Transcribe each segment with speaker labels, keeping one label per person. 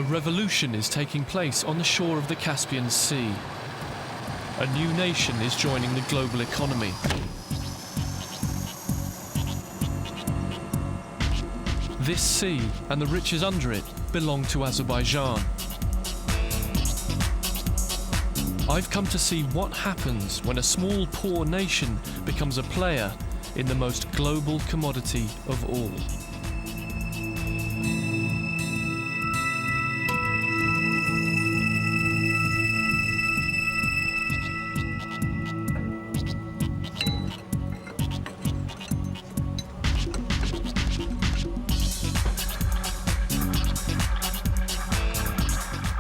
Speaker 1: A revolution is taking place on the shore of the Caspian Sea. A new nation is joining the global economy. This sea and the riches under it belong to Azerbaijan. I've come to see what happens when a small, poor nation becomes a player in the most global commodity of all.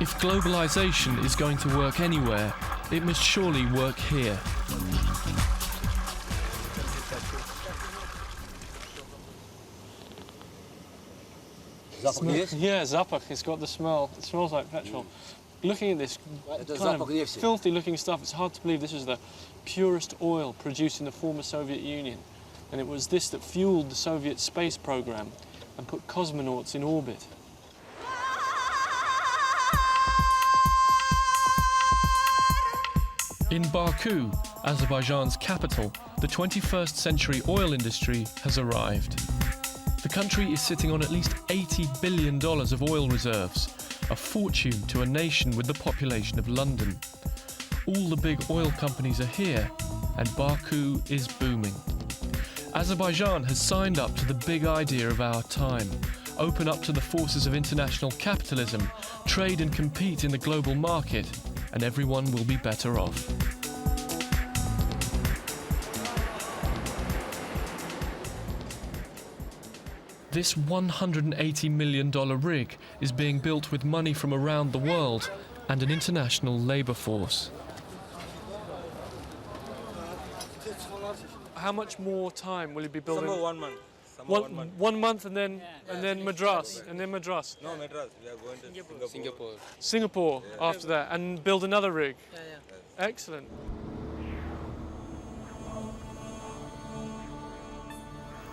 Speaker 1: If globalization is going to work anywhere, it must surely work here.
Speaker 2: Yeah, zapach. It's got the smell. It smells like petrol. Looking at this kind of filthy-looking stuff, it's hard to believe this is the purest oil produced in the former Soviet Union. And it was this that fueled the Soviet space program and put cosmonauts in orbit.
Speaker 1: In Baku, Azerbaijan's capital, the 21st century oil industry has arrived. The country is sitting on at least $80 billion of oil reserves, a fortune to a nation with the population of London. All the big oil companies are here, and Baku is booming. Azerbaijan has signed up to the big idea of our time: open up to the forces of international capitalism, trade and compete in the global market, and everyone will be better off. This $180 million rig is being built with money from around the world and an international labour force.
Speaker 2: How much more time will you be building?
Speaker 3: 1 month.
Speaker 2: 1 month and then Madras, and then Madras.
Speaker 3: No, Madras. We are going to Singapore.
Speaker 2: Singapore after that, and build another rig. Excellent.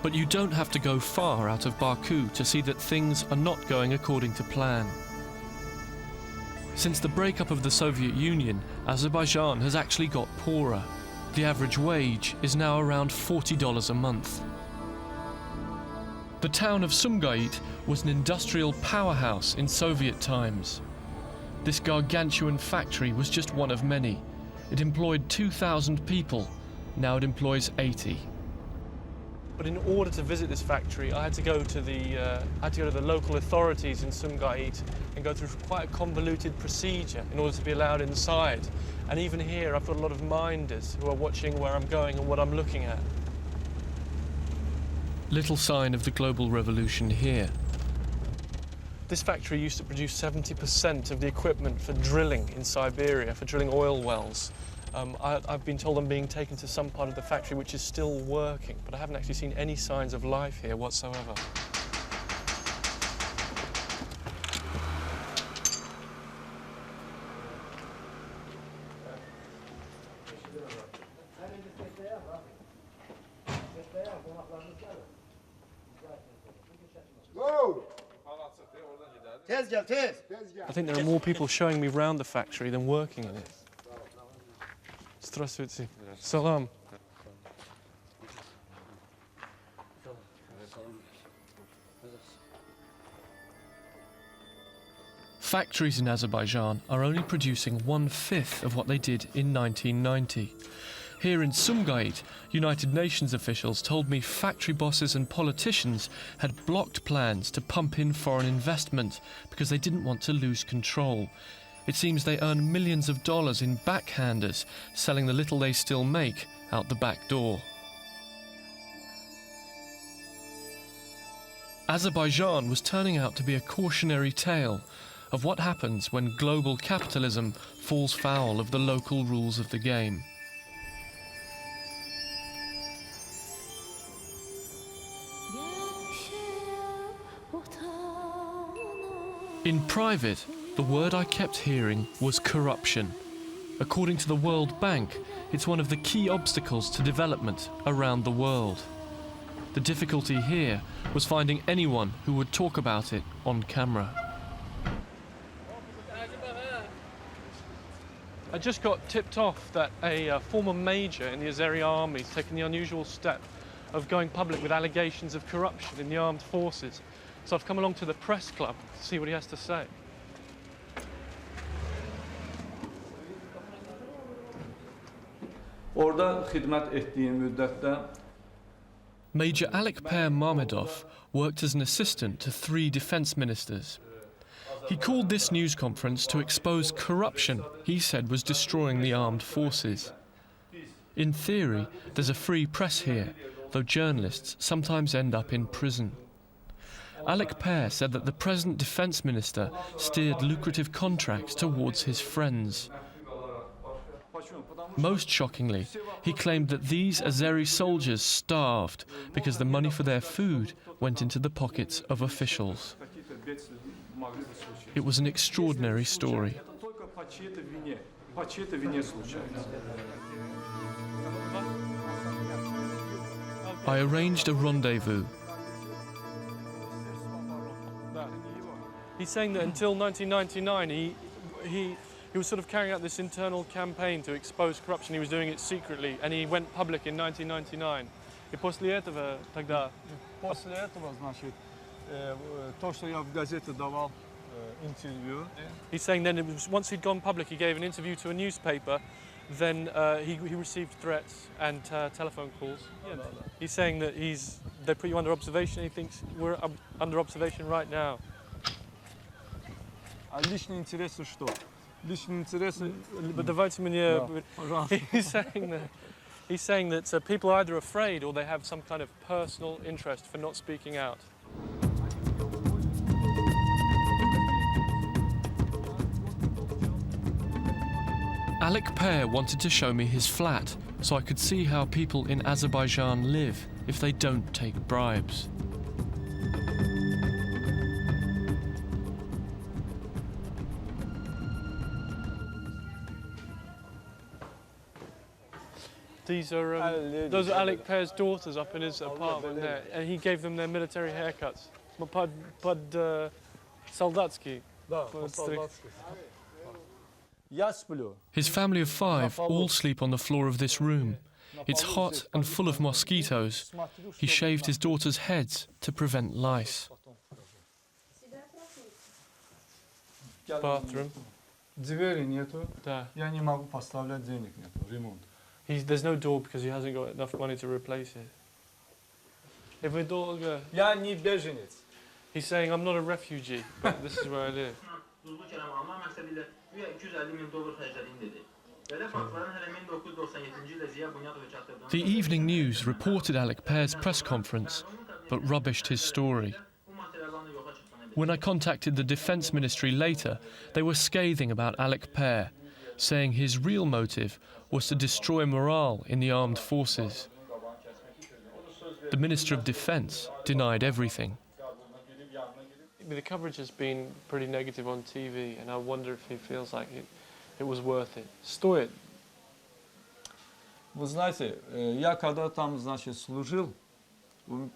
Speaker 1: But you don't have to go far out of Baku to see that things are not going according to plan. Since the breakup of the Soviet Union, Azerbaijan has actually got poorer. The average wage is now around $40 a month. The town of Sumgait was an industrial powerhouse in Soviet times. This gargantuan factory was just one of many. It employed 2,000 people. Now it employs 80.
Speaker 2: But in order to visit this factory, I had to go to the local authorities in Sumgait and go through quite a convoluted procedure in order to be allowed inside. And even here, I've got a lot of minders who are watching where I'm going and what I'm looking at.
Speaker 1: Little sign of the global revolution here.
Speaker 2: This factory used to produce 70% of the equipment for drilling in Siberia, for drilling oil wells. I've been told I'm being taken to some part of the factory which is still working, but I haven't actually seen any signs of life here whatsoever. I think there are more people showing me around the factory than working in it. Здравствуйте. Salam.
Speaker 1: Factories in Azerbaijan are only producing 1/5 of what they did in 1990. Here in Sumgait, United Nations officials told me factory bosses and politicians had blocked plans to pump in foreign investment because they didn't want to lose control. It seems they earn millions of dollars in backhanders, selling the little they still make out the back door. Azerbaijan was turning out to be a cautionary tale of what happens when global capitalism falls foul of the local rules of the game. In private, the word I kept hearing was corruption. According to the World Bank, it's one of the key obstacles to development around the world. The difficulty here was finding anyone who would talk about it on camera.
Speaker 2: I just got tipped off that a former major in the Azeri army has taken the unusual step of going public with allegations of corruption in the armed forces. So I've come along to the press club to see what he has to say.
Speaker 4: Orada xidmət etdiyim müddətdə
Speaker 1: Major Alikper Mamedov worked as an assistant to 3 defence ministers. He called this news conference to expose corruption he said was destroying the armed forces. In theory, there's a free press here, though journalists sometimes end up in prison. Alikper said that the present defence minister steered lucrative contracts towards his friends. Most shockingly, he claimed that these Azeri soldiers starved because the money for their food went into the pockets of officials. It was an extraordinary story. I arranged a rendezvous.
Speaker 2: He's saying that until 1999 he was sort of carrying out this internal campaign to expose corruption. He was doing it secretly, and he went public in 1999. И после этого тогда...
Speaker 4: После этого, значит, то, что я в газете давал интервью.
Speaker 2: He's saying then it was, once he'd gone public, he gave an interview to a newspaper, then he received threats and telephone calls. He's saying that they put you under observation, and he thinks we're under observation right now.
Speaker 4: А личные интересы что? Личные интересы...
Speaker 2: But давайте мне... He's saying that people are either afraid or they have some kind of personal interest for not speaking out.
Speaker 1: Alikper wanted to show me his flat so I could see how people in Azerbaijan live if they don't take bribes.
Speaker 2: These are those are Alikper's daughters up in his apartment there, and he gave them their military haircuts. Под солдатский.
Speaker 1: His family of 5 all sleep on the floor of this room. It's hot and full of mosquitoes. He shaved his daughters' heads to prevent lice.
Speaker 2: Bathroom.
Speaker 4: Двери нету.
Speaker 2: Да.
Speaker 4: Я не могу поставлять денег нету. Ремонт.
Speaker 2: There's no door because he hasn't got enough money to replace it. If we're долго...
Speaker 4: Я не беженец.
Speaker 2: He's saying, I'm not a refugee, but this is where I live.
Speaker 1: The Evening News reported Alikper's press conference, but rubbished his story. When I contacted the Defence Ministry later, they were scathing about Alikper, saying his real motive was to destroy morale in the armed forces. The Minister of Defence denied everything.
Speaker 2: The coverage has been pretty negative on TV, and I wonder if he feels like it was worth it. Стоит.
Speaker 4: Вы знаете, я когда там, значит, служил,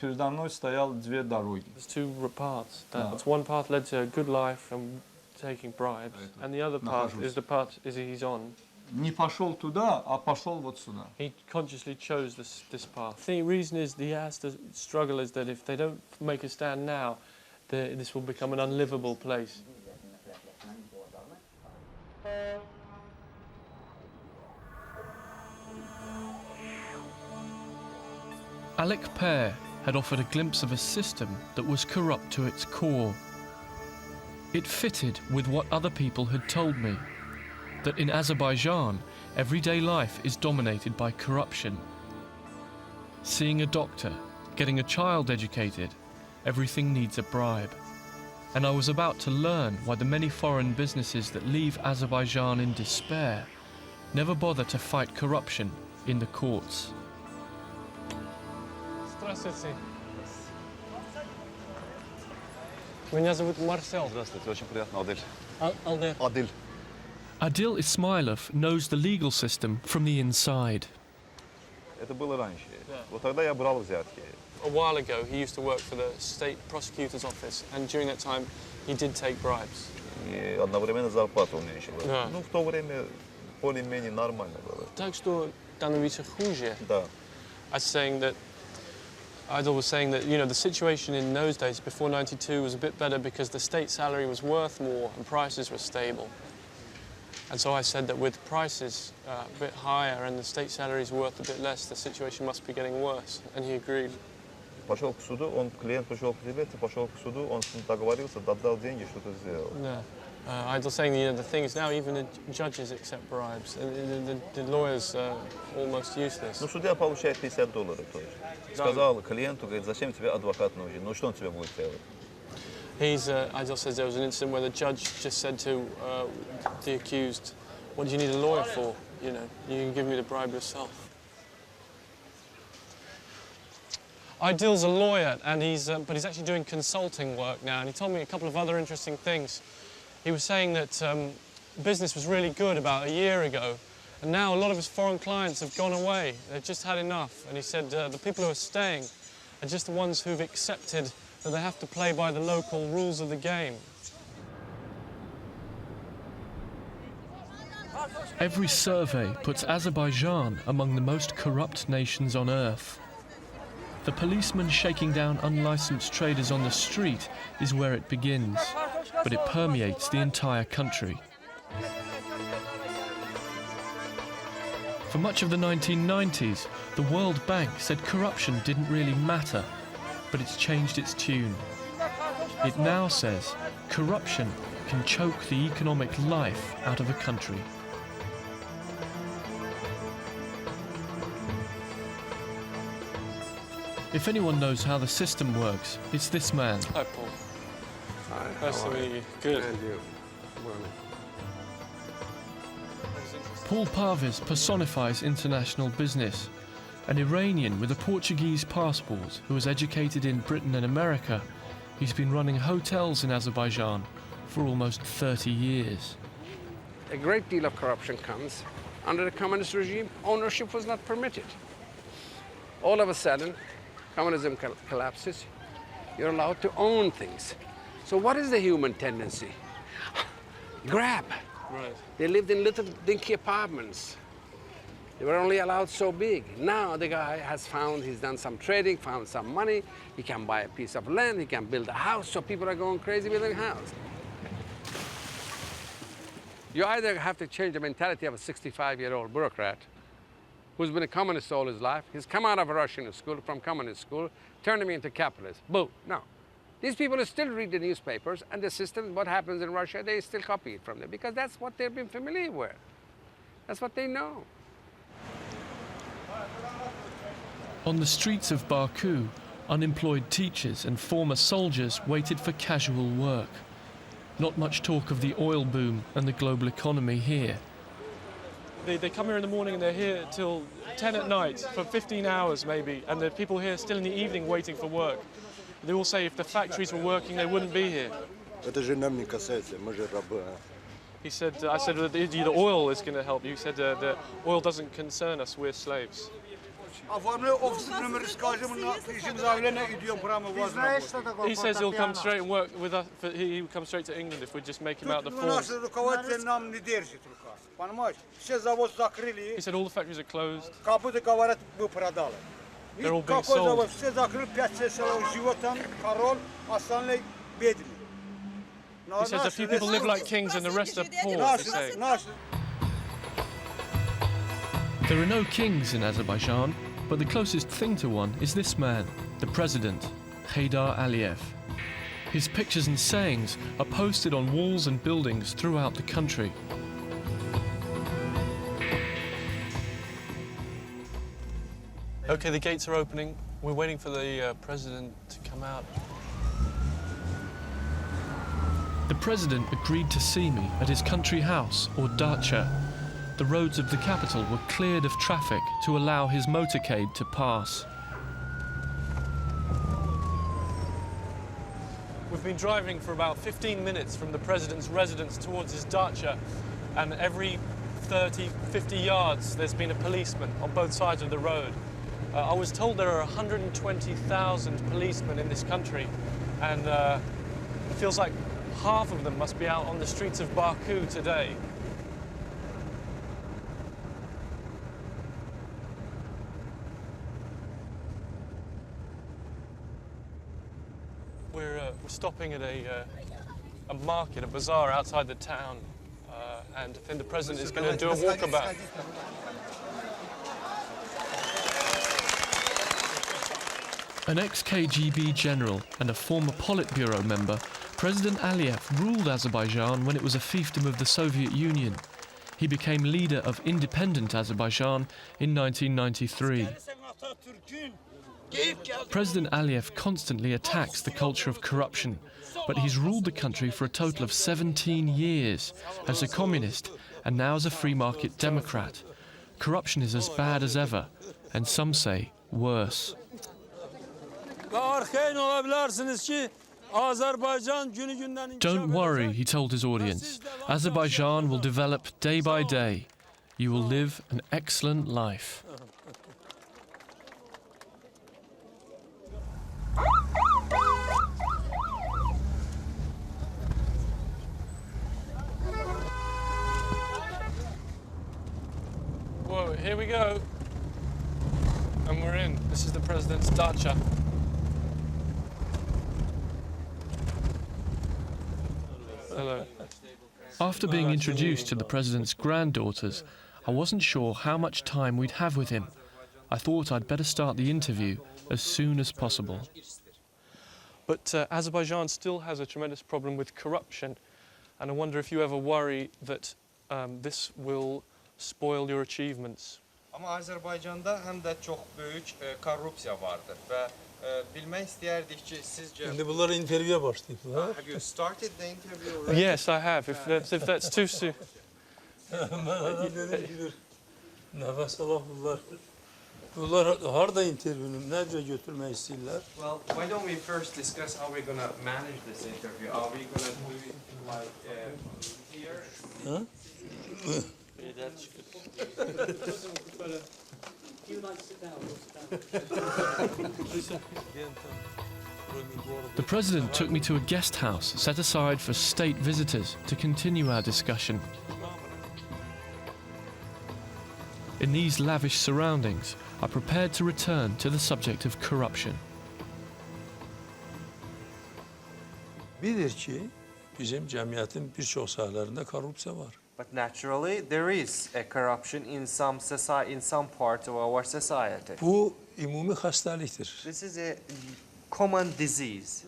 Speaker 4: передо мной стоял 2 дороги.
Speaker 2: There's 2 paths. One path led to a good life and taking bribes, and the other path is the path he's on.
Speaker 4: Не пошел туда, а пошел вот сюда.
Speaker 2: He consciously chose this path. The reason is he has to struggle is that if they don't make a stand now, this will become an unlivable place.
Speaker 1: Alikper had offered a glimpse of a system that was corrupt to its core. It fitted with what other people had told me, that in Azerbaijan, everyday life is dominated by corruption. Seeing a doctor, getting a child educated, everything needs a bribe. And I was about to learn why the many foreign businesses that leave Azerbaijan in despair never bother to fight corruption in the courts.
Speaker 2: Здравствуйте. Меня зовут Марсел.
Speaker 5: Здравствуйте, очень приятно, Адель.
Speaker 2: Алдер.
Speaker 5: Адель.
Speaker 1: Adil Ismailov knows the legal system from the inside.
Speaker 5: Это было раньше. Вот тогда я брал взятки.
Speaker 2: A while ago, he used to work for the state prosecutor's office, and during that time, he did take bribes.
Speaker 5: И одновременно зарплата увеличилась.
Speaker 2: Да.
Speaker 5: Ну, в то время более-менее нормально было.
Speaker 2: Так что становится хуже.
Speaker 5: Да.
Speaker 2: I was saying that Idol was saying that, you know, the situation in those days before 92 was a bit better because the state salary was worth more and prices were stable. And so I said that with prices a bit higher and the state salaries worth a bit less, the situation must be getting worse. And he agreed.
Speaker 5: Пошел к суду, клиент пришел к клиенту, пошел к суду, он с ним договорился, отдал деньги, что-то сделал.
Speaker 2: Yeah. Idol saying, you know, the thing is now even the judges accept bribes. And the lawyers are almost useless.
Speaker 5: Ну, судья получает $50 тоже. Сказал клиенту, говорит, зачем тебе адвокат нужен? Ну, что он тебе будет делать?
Speaker 2: Idol says there was an incident where the judge just said to the accused, what do you need a lawyer for? You know, you can give me the bribe yourself. Idil's a lawyer, and but he's actually doing consulting work now, and he told me a couple of other interesting things. He was saying that business was really good about a year ago, and now a lot of his foreign clients have gone away. They've just had enough, and he said the people who are staying are just the ones who've accepted that they have to play by the local rules of the game.
Speaker 1: Every survey puts Azerbaijan among the most corrupt nations on earth. The policeman shaking down unlicensed traders on the street is where it begins, but it permeates the entire country. For much of the 1990s, the World Bank said corruption didn't really matter, but it's changed its tune. It now says corruption can choke the economic life out of a country. If anyone knows how the system works, it's this man.
Speaker 2: Hi, Paul.
Speaker 6: Hi,
Speaker 2: Nice to meet you. Good.
Speaker 6: And you. Morning.
Speaker 1: Paul Parviz personifies international business. An Iranian with a Portuguese passport who was educated in Britain and America, he's been running hotels in Azerbaijan for almost 30 years.
Speaker 6: A great deal of corruption comes. Under the communist regime, ownership was not permitted. All of a sudden, communism collapses. You're allowed to own things. So what is the human tendency? Grab.
Speaker 2: Right.
Speaker 6: They lived in little dinky apartments. They were only allowed so big. Now the guy has he's done some trading, found some money. He can buy a piece of land, he can build a house, so people are going crazy building a house. You either have to change the mentality of a 65-year-old bureaucrat who's been a communist all his life. He's come out of a Russian school, from communist school, turned him into capitalist. Boom. No. These people still read the newspapers, and the system, what happens in Russia, they still copy it from them because that's what they've been familiar with. That's what they know.
Speaker 1: On the streets of Baku, unemployed teachers and former soldiers waited for casual work. Not much talk of the oil boom and the global economy here.
Speaker 2: They come here in the morning and they're here till 10 at night for 15 hours maybe, and the people here still in the evening waiting for work. They all say if the factories were working, they wouldn't be here. He said, I said the oil is going to help you. He said the oil doesn't concern us, we're slaves. He says he'll come straight and work with us. He will come straight to England if we just make him out the forms. He said all the factories are closed. They're all being sold. He says a few people live like kings and the rest are poor, they say.
Speaker 1: There are no kings in Azerbaijan, but the closest thing to one is this man, the president, Heydar Aliyev. His pictures and sayings are posted on walls and buildings throughout the country.
Speaker 2: Okay, the gates are opening. We're waiting for the president to come out.
Speaker 1: The president agreed to see me at his country house, or dacha. The roads of the capital were cleared of traffic to allow his motorcade to pass.
Speaker 2: We've been driving for about 15 minutes from the president's residence towards his dacha, and every 30, 50 yards there's been a policeman on both sides of the road. I was told there are 120,000 policemen in this country, and it feels like half of them must be out on the streets of Baku today. We're stopping at a market, a bazaar outside the town, and I think the president is going to do a walkabout.
Speaker 1: An ex-KGB general and a former Politburo member, President Aliyev ruled Azerbaijan when it a fiefdom of the Soviet Union. He became leader of independent Azerbaijan in 1993. President Aliyev constantly attacks the culture of corruption, but he's ruled the country for a total of 17 years as a communist and now as a free market democrat. Corruption is as bad as ever, and some say worse. Don't worry, he told his audience. Azerbaijan will develop day by day. You will live an excellent life.
Speaker 2: Whoa, here we go. And we're in. This is the president's dacha. Hello.
Speaker 1: After being introduced to the president's granddaughters, I wasn't sure how much time we'd have with him. I thought I'd better start the interview as soon as possible.
Speaker 2: But Azerbaijan still has a tremendous problem with corruption, and I wonder if you ever worry that this will spoil your achievements.
Speaker 3: Ama Azerbaycan'da hem de çok büyük korrupsiya vardır ve bilmek istəyərdik ki sizce
Speaker 7: Şimdi bunları interviewe başlayıplar.
Speaker 3: have you started the interview already?
Speaker 2: Yes, I have. If that's too soon.
Speaker 7: Ben adam dedim ki dur. Nefes alaq bunlar. Bunlar harda interview'nü necə götürmək istəyirlər?
Speaker 3: Well, why don't we first discuss how we're going to manage this interview? Are we going to do it like here?
Speaker 7: Ha?
Speaker 1: The president took me to a guest house set aside for state visitors to continue our discussion. In these lavish surroundings, I prepared to return to the subject of corruption.
Speaker 7: Bilir ki, bizim cəmiyyətin bir çox sahələrində korrupsiya var.
Speaker 3: But naturally, there is a corruption in some society, in some parts of our society.
Speaker 7: Bu ümumi xəstəlikdir.
Speaker 3: This is a common disease.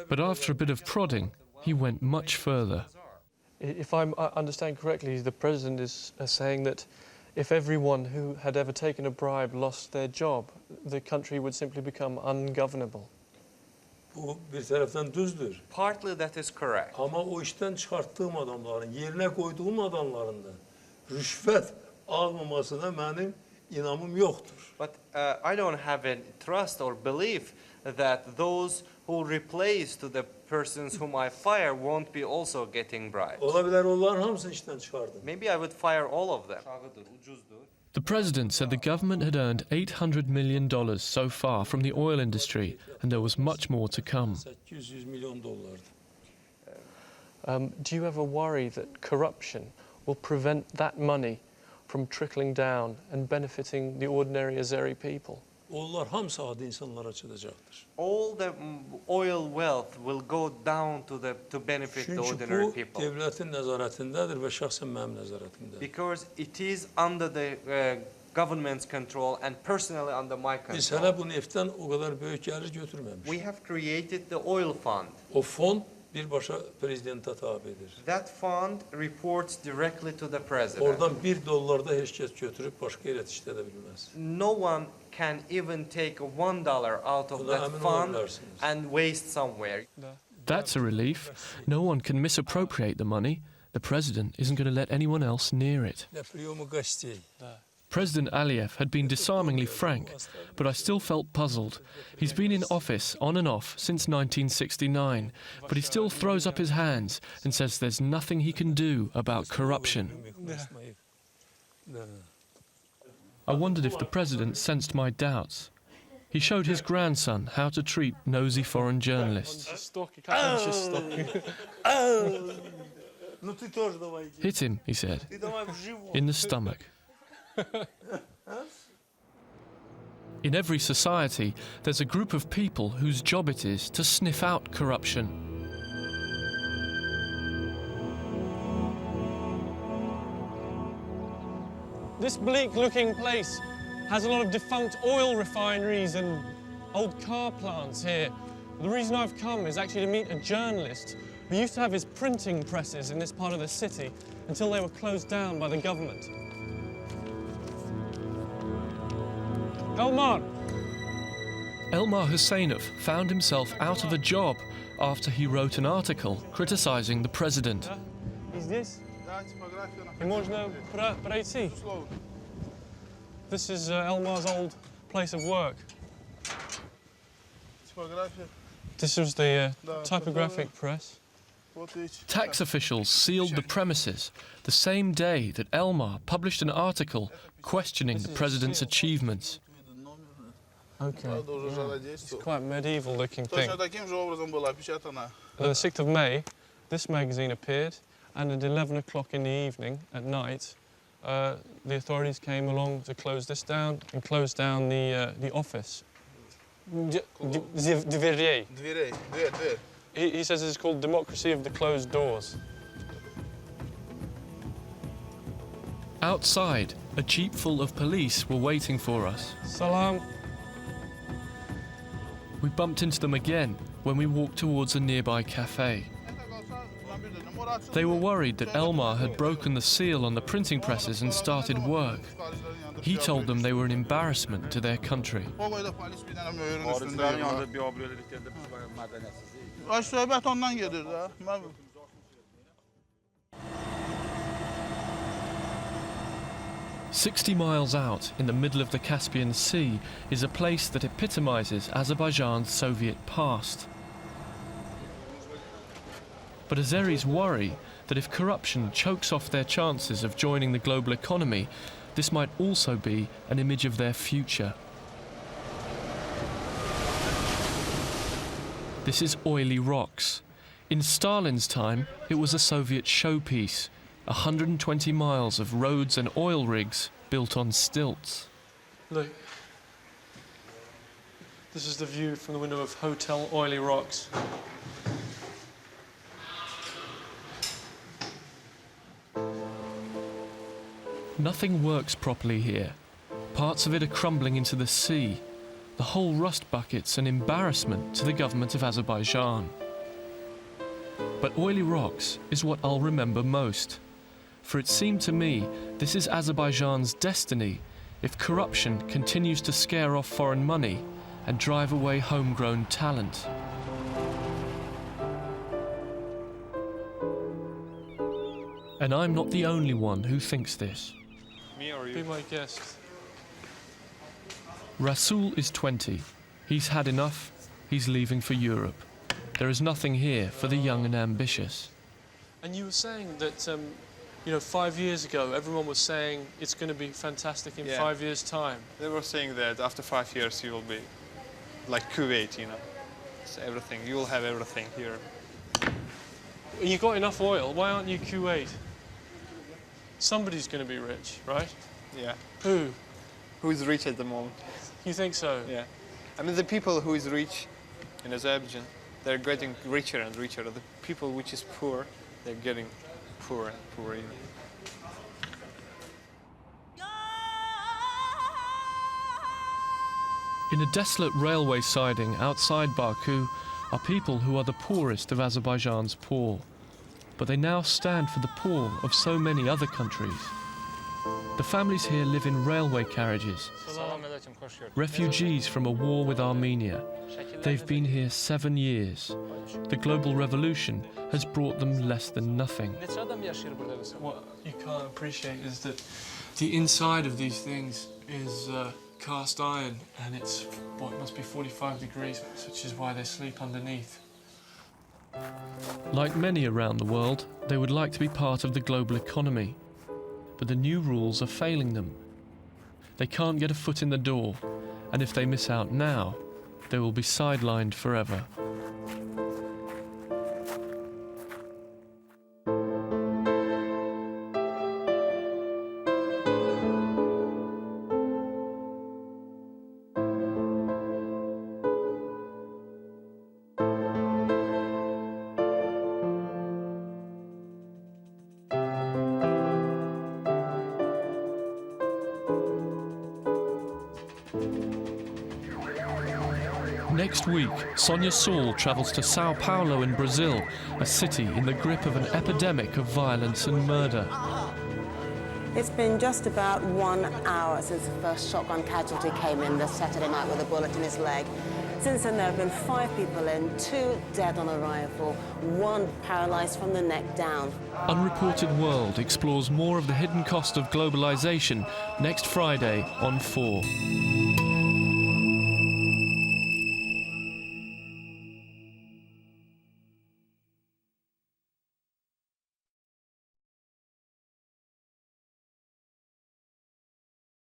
Speaker 1: But after a bit of prodding, he went much further.
Speaker 2: If I understand correctly, the president is saying that if everyone who had ever taken a bribe lost their job, the country would simply become ungovernable.
Speaker 7: Bu bir tərəfdən düzdür.
Speaker 3: Partly that is correct.
Speaker 7: Amma o işdən çıxartdığım adamların, yerinə qoyduğum adamların da rüşvət almamasına mənim inamım yoxdur.
Speaker 3: But I don't have a trust or belief that those who replace to the persons whom I fire won't be also getting bribes.
Speaker 7: Ola bilər onların hamısını işdən çıxardım.
Speaker 3: Maybe I would fire all of them.
Speaker 1: The president said the government had earned $800 million so far from the oil industry, and there was much more to come.
Speaker 7: 800 milyon dollardır.
Speaker 2: Do you ever worry that corruption will prevent that money from trickling down and benefiting the ordinary Azeri people?
Speaker 7: Onlar hamısı adi insanlara çatacaqdır.
Speaker 3: All the oil wealth will go down to benefit the
Speaker 7: Çünki
Speaker 3: ordinary
Speaker 7: bu
Speaker 3: people.
Speaker 7: devlətin nəzarətindədir və şəxsən mənim nəzarətimdədir.
Speaker 3: Because it is under the government's control and personally under my
Speaker 7: Biz
Speaker 3: control.
Speaker 7: hələ bu neftdən o qədər böyük gəlir götürməmişik.
Speaker 3: We have created the oil fund.
Speaker 7: O fond birbaşa prezidentə tabedir.
Speaker 3: That fund reports directly to the president.
Speaker 7: Oradan $1 da heç kəs götürüb başqa yerə işlədə bilməz.
Speaker 3: No one can even take $1 out of
Speaker 7: Buna
Speaker 3: that
Speaker 7: əmin ola
Speaker 3: fund
Speaker 7: bilərsiniz.
Speaker 3: and waste somewhere.
Speaker 1: That's a relief. No one can misappropriate the money. The president isn't going to let anyone else near it.
Speaker 7: Nə priyomu qaçdi.
Speaker 1: President Aliyev had been disarmingly frank, but I still felt puzzled. He's been in office on and off since 1969, but he still throws up his hands and says there's nothing he can do about corruption. I wondered if the president sensed my doubts. He showed his grandson how to treat nosy foreign journalists. Hit him, he said, in the stomach. In every society, there's a group of people whose job it is to sniff out corruption.
Speaker 2: This bleak-looking place has a lot of defunct oil refineries and old car plants here. The reason I've come is actually to meet a journalist who used to have his printing presses in this part of the city until they were closed down by the government. Elmar!
Speaker 1: Elmar Husseinov found himself out of a job after he wrote an article criticising the president.
Speaker 2: И здесь? И можно пройти. This is Elmar's old place of work. This was the typographic press.
Speaker 1: Tax officials sealed the premises the same day that Elmar published an article questioning the president's achievements.
Speaker 2: Okay. It's quite medieval-looking thing. On the 6th of May, this magazine appeared, and at 11 o'clock in the evening, at night, the authorities came along to close this down and close down the office. Dverей. He says it's called Democracy of the Closed Doors.
Speaker 1: Outside, a jeep full of police were waiting for us.
Speaker 2: Salam.
Speaker 1: We bumped into them again when we walked towards a nearby cafe. They were worried that Elmar had broken the seal on the printing presses and started work. He told them they were an embarrassment to their country.
Speaker 8: Söhbət ondan gedir də.
Speaker 1: 60 miles out, in the middle of the Caspian Sea, is a place that epitomizes Azerbaijan's Soviet past. But Azeris worry that if corruption chokes off their chances of joining the global economy, this might also be an image of their future. This is oily rocks. In Stalin's time, it was a Soviet showpiece, 120 miles of roads and oil rigs built on stilts.
Speaker 2: Look. This is the view from the window of Hotel Oily Rocks.
Speaker 1: Nothing works properly here. Parts of it are crumbling into the sea. The whole rust bucket's an embarrassment to the government of Azerbaijan. But Oily Rocks is what I'll remember most. For it seemed to me this is Azerbaijan's destiny if corruption continues to scare off foreign money and drive away homegrown talent. And I'm not the only one who thinks this.
Speaker 2: Me or you? Be my guest.
Speaker 1: Rasul is 20. He's had enough. He's leaving for Europe. There is nothing here for the young and ambitious.
Speaker 2: And you were saying that, 5 years ago, everyone was saying it's going to be fantastic in 5 years' time.
Speaker 9: They were saying that after 5 years you will be like Kuwait, It's everything. You will have everything here.
Speaker 2: You got enough oil. Why aren't you Kuwait? Somebody's going to be rich, right?
Speaker 9: Yeah.
Speaker 2: Who?
Speaker 9: Who is rich at the moment?
Speaker 2: You think so?
Speaker 9: Yeah. I mean, the people who is rich in Azerbaijan, they're getting richer and richer. The people which is poor, they're getting poorer and poorer.
Speaker 1: In a desolate railway siding outside Baku are people who are the poorest of Azerbaijan's poor. But they now stand for the poor of so many other countries. The families here live in railway carriages, refugees from a war with Armenia. They've been here 7 years. The global revolution has brought them less than nothing.
Speaker 2: What you can't appreciate is that the inside of these things is cast iron, and it must be 45 degrees, which is why they sleep underneath.
Speaker 1: Like many around the world, they would like to be part of the global economy. But the new rules are failing them. They can't get a foot in the door, and if they miss out now, they will be sidelined forever. Next week, Sonia Saul travels to Sao Paulo in Brazil, a city in the grip of an epidemic of violence and murder.
Speaker 10: It's been just about 1 hour since the first shotgun casualty came in this Saturday night with a bullet in his leg. Since then, there have been 5 people in, 2 dead on arrival, 1 paralyzed from the neck down.
Speaker 1: Unreported World explores more of the hidden cost of globalization next Friday on 4.